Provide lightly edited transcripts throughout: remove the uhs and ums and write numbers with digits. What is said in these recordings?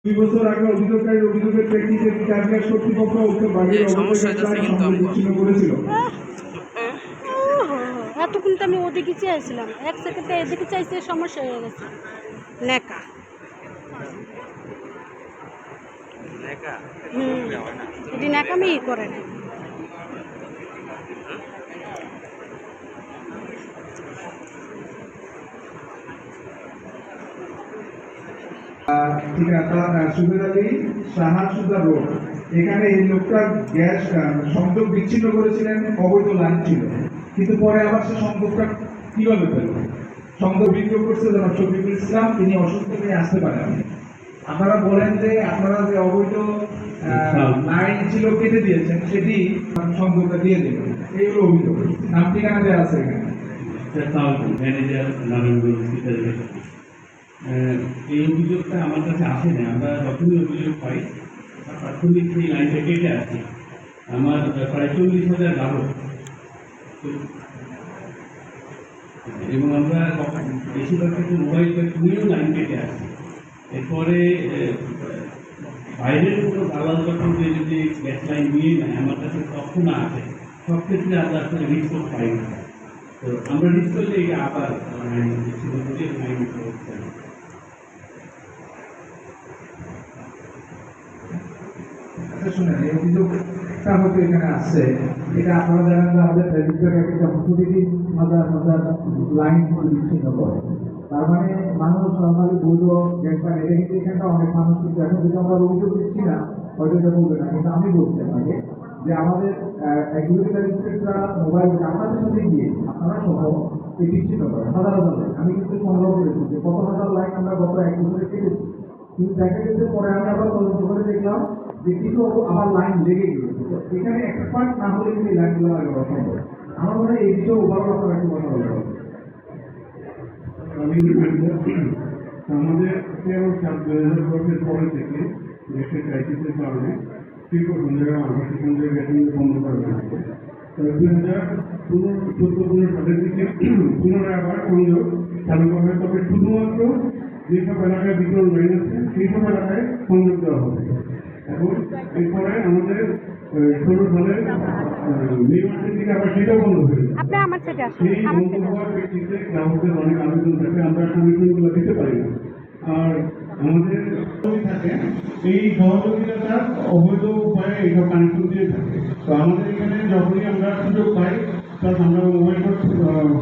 2 বছর আগে অভিযোগকারীর অভিযোগের প্রেক্ষিতে চারগাঁও কর্তৃপক্ষ উক্ত বাড়ির বিচ্ছিন্ন করেছিল। এতক্ষণ তো আমি ওদিকে চাইছিলাম, এক সেকেন্ডে এদিকে চাইছে, সমস্যা হয়ে গেছে। নেকা এটি নেকামি করে না। সুবেদ আলী শাহাসুদা রোড, এখানে এই লোকটার গ্যাস সংযোগ বিচ্ছিন্ন করেছিলেন, অবৈধ লাইন ছিল, কিন্তু পরে আবার সে সংযোগটা কিভাবে পেল? সংযোগ বিক্রি করছে জনাব শফিকুল ইসলাম, তিনি অসুস্থ নিয়ে আসতে পারেন। আপনারা বলেন যে আপনারা যে অবৈধ লাইন ছিল কেটে দিয়েছেন, সেটি সংযোগটা দিয়ে দেবেন, এইগুলো অভিযোগ। নাম ঠিকানা দেওয়া আছে এখানে। এই অভিযোগটা আমার কাছে আসে না। আমরা যখনই অভিযোগ পাই প্রাথমিক সেই লাইনটা কেটে আসি। আমার প্রায় 40,000 গ্রাহক, এবং আমরা বেশিরভাগ ক্ষেত্রে মোবাইল নিয়েও লাইন কেটে আসি। এরপরে বাইরের কোনো দালাল যখন যদি গ্যাস লাইন নিয়ে নেয় আমার কাছে তখন আসে, সব ক্ষেত্রে আমরা আসলে রিপোর্ট পাই না। তো আমরা রিস্ক করলে এটা আবার লাইন শুনেন, এই অভিযোগটা হয়তো এখানে আসছে, এটা আপনারা জানেন যে আমাদের প্রতিটি হাজার হাজার লাইন বিচ্ছিন্ন করে। তার মানে মানুষ নর্মালি বৈধ গ্যাস পায়, এটা কিন্তু এখানটা অনেক মানুষ কিন্তু এখন যদি আমরা অভিযোগ দিচ্ছি না হয়তো এটা বলবে না, কিন্তু আমি বলছি আপনাকে যে আমাদের এক্সিকিউটিভ ম্যাজিস্ট্রেটরা মোবাইল আপনাদের সাথে গিয়ে আপনারা সহ এই বিচ্ছিন্ন করে হাজার হাজার লাইন। আমি কিন্তু সংগ্রহ করেছি যে কত হাজার লাইন আমরা গত 1 বছরে কেটেছি, কিন্তু দেখা গেছে পরে আমি আবার তদন্ত করে দেখলাম যে কিছু আবার লাইন লেগে গিয়েছে। এখানে এক্সপার্ট না হলে কিন্তু এই লাইনগুলো আগে অসম্ভব। আমার মনে হয় এই বিষয়ে ওভারঅল আপনারা একটু কথা বলতে হবে। আমাদের 13/7/2010 পরে থেকে দেশের ক্রাইসিসের কারণে বন্ধ করা হয়েছে। 2014-15 সালের দিকে পুনরায় আবার সংযোগ চালু করা হয়, তবে শুধুমাত্র যেসব এলাকায় বিতরণ লাইন আছে সেই সব এলাকায় সংযোগ দেওয়া হবে। এবং এরপরে আমাদের 16 সালের মে মাসের দিকে আবার সেটাও বন্ধ হয়ে যায়। সেই বন্ধ হওয়ার প্রেক্ষিতে গ্রাহকদের অনেক আবেদন থাকে, আমরা সমিতিগুলো দিতে পারি না। আর আমাদের থাকে এই সহযোগিতাটা অবৈধ উপায়ে এইসব কানেকশন দিয়ে থাকে। তো আমাদের এখানে যখনই আমরা সুযোগ পাই প্লাস আমরা মোবাইল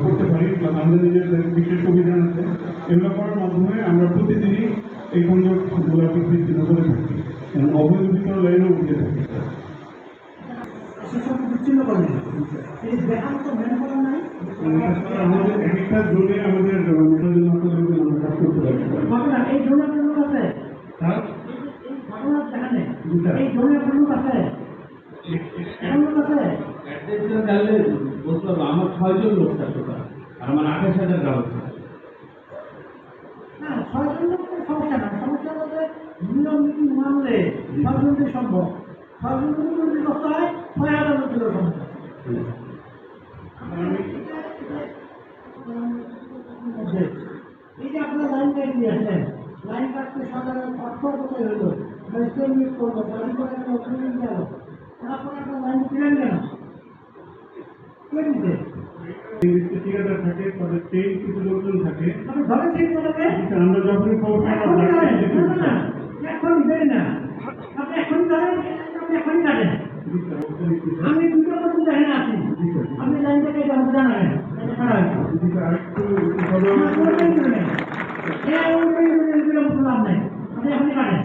করতে পারি, প্লাস আমাদের নিজেদের বিশেষ অভিযান আছে, এগুলো করার মাধ্যমে আমরা প্রতিদিনই এই সংযোগগুলো বিচ্ছিন্ন করে থাকি, অবৈধ বিতরণ লাইনও উঠে থাকি। আমাদের একটা জোনে আমাদের কাজ করতে পারি। আমার 6 জন লোক থাকতো, আর আমার 28,000 গ্রাহক। হ্যাঁ, 6 জন লোক সমস্যা না, সমস্যা বলতে নিয়ম নীতি মানলে 6 জনকে সম্ভব। 6 জন যদি করতে হয় 6,000 লোকের সমস্যা। এই যে আপনারা লাইন কেটে দিয়েছেন, লাইন কাটতে সাধারণ অর্থ কোথায় হইল, মিট করলো, গাড়ি করে অগ্রিম গেল, তারপরে আপনার লাইন দিলেন কেন? কে দিতে? ঠিকাদার থাকে, তাদের চেইন কিছু লোকজন থাকে। আপনি ধরেন চেক করবে, আমরা যখনই খবর এখনই দেয় না, আপনি এখনই ধরেন, আপনি এখনই কাটেন। আমি 2 বছর দেখেন আছি, আপনি লাইন থেকে জানাবেন আপনি এখনই কাটেন।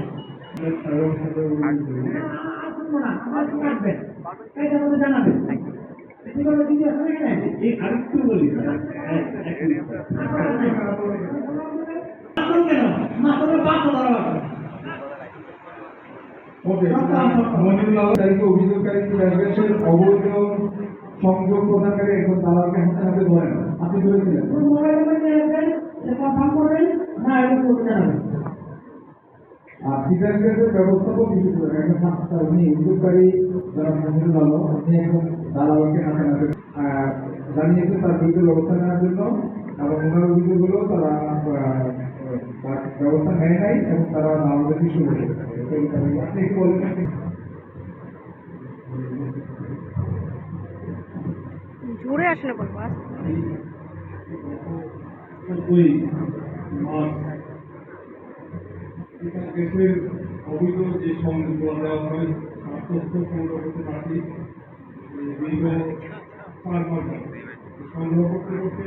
জানাবেন আরেকটু বলি কেন মাথা বাদ ধরা অভিযোগকারী অবৈধ সংযোগ প্রদানকারী একজন দালালকে হাতে ধরেন, আপনি ধরেছিলেন আর ঠিকাদারদের ব্যবস্থাপক হিসেবে উনি অভিযোগকারী যারা মহিনুল আলম, আপনি একজন দালালকে হাতে হাতে জানিয়েছেন তার বিরুদ্ধে ব্যবস্থা নেওয়ার জন্য, এবং ওনার অভিযোগগুলো তারা তার ব্যবস্থা নেয় নাই এবং তারা আমাদেরকে শুরু করে আপনি একটু বলবেন জোরে আসে না বলবো ওই মাছ দেশের অবৈধ যে সংযোগ দেওয়া হয় তার তথ্য সংগ্রহ করতে পারছি দীর্ঘ 4 মাস সংগ্রহ করতে করতে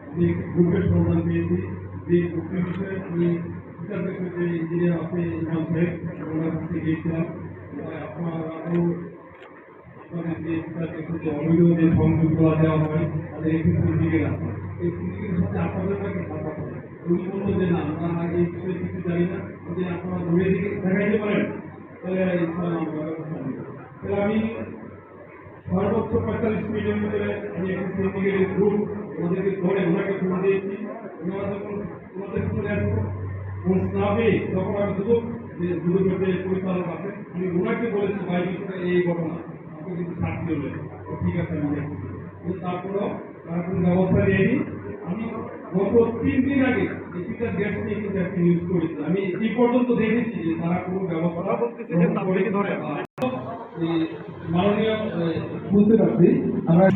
আমি একটি গ্রুপের সন্ধান পেয়েছি যে গ্রুপের বিষয়ে আমি বিচার দেশের যে ইঞ্জিনিয়ার আছে ইমাম সাহেব ওনার কাছে গিয়েছিলাম আপনাদের যে বিচার দেশের যে অবৈধ যে সংযোগ দেওয়া হয় তাদের একটি সিন্ডিকেট আছে এই সিন্ডিকেটের সাথে আপনাদের কাছে কথা বলে উনি বললো যে না আমরা এই বিষয়ে কিছু জানি না যদি আপনারা ঘুরে দিকে দেখাইতে পারেন তাহলে ইনশাআল্লাহ আমরা ব্যবস্থা নেব তাহলে আমি সর্বোচ্চ 45 মিনিটের ভিতরে আমি একটি সিন্ডিকেটের গ্রুপ ওনাদেরকে ধরে ওনাকে ফোন দিয়েছি ওনারা যখন ওনাদের ফোনে ফোন না পেয়ে তখন আমি দুদকের যে পরিচালক আছে আমি ওনাকে বলেছি ভাই বিষয়টা এই ঘটনা আপনি কিন্তু সাক্ষী হলেন ঠিক আছে আমি দেখছি কিন্তু তারপরেও তারা কোনো ব্যবস্থা নেয়নি আমি গত 3 দিন আগে এই পিটার গ্যাস নিয়ে কিন্তু একটা নিউজ করেছি আমি এই পর্যন্ত দেখেছি যে তারা কোনো ব্যবস্থা ধরে মাননীয় বুঝতে পারছি আমরা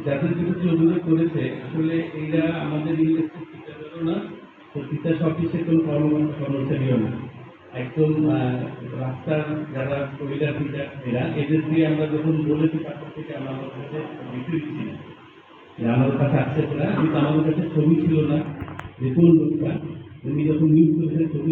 যাদের বিরুদ্ধে অভিযোগ করেছে আসলে এরা আমাদের ইন্ডাস্ট্রি না তিতাস অফিসের কোনো কর্মচারীও না একদম রাস্তার যারা কবিরা টিচার এরা এদের দিয়ে আমরা যখন বলেছি তারপর থেকে আমাদের কাছে বিক্রি ছিল আমাদের কাছে আসছে না কিন্তু আমাদের কাছে ছবি ছিল না যে কোন লোকটা উনি যখন নিউজ করেছেন ছবি